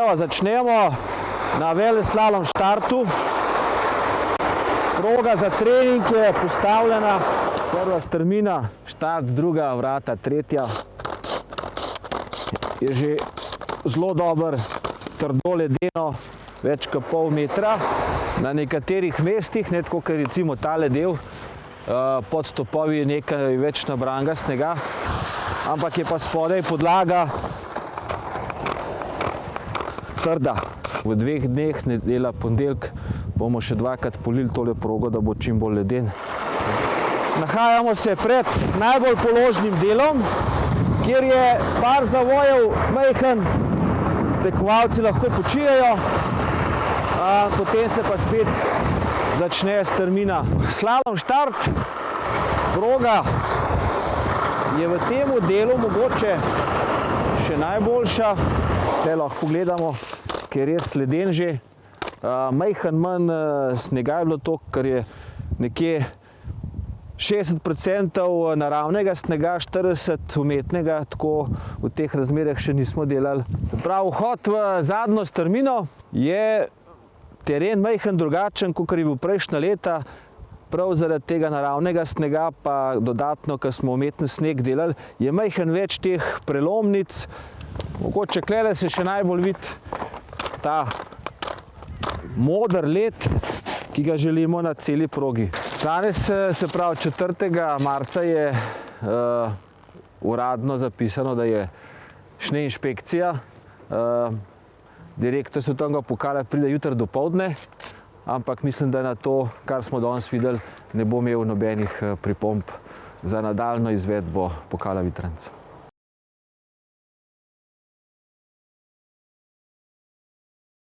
Evo, začnemo na veleslalom štartu. Proga za trening je postavljena. Prva strmina, štart, druga vrata, tretja. Je že zelo dober, trdo ledeno, več kot pol metra. Na nekaterih mestih, ne tako kot recimo tale del, pod topovi je nekaj več nabranega snega, ampak je pa spodaj podlaga trda. V 2 dneh, nedelja, ponedeljek, bomo še 2-krat polili tole progo, da bo čim bolj leden. Nahajamo se pred najbolj položnim delom, kjer je par zavojev majhen, tekmovalci lahko počijejo, potem se pa spet začne strmina. Slalom štart, proga je v tem delu mogoče še najboljša. Tukaj lahko pogledamo, ker je res leden že. Majhen manj snega je bilo to, ker je nekje 60% naravnega snega, 40% umetnega, tako v teh razmerah še nismo delali. Prav, vhod v zadnjo strmino je teren majhen drugačen, kot je bil prejšnja leta. Prav zaradi tega naravnega snega, pa dodatno, ker smo umetni sneg delali, je majhen več teh prelomnic. Mogoče tukaj se še najbolj vidi ta moder led, ki ga želimo na celi progi. Danes, se pravi 4. marca, je uradno zapisano, da je šneh inšpekcija. Direktor svetovnega pokala pride jutri dopoldne, ampak mislim, da na to, kar smo danes videli, ne bo imel nobenih pripomb za nadaljnjo izvedbo pokala Vitranca.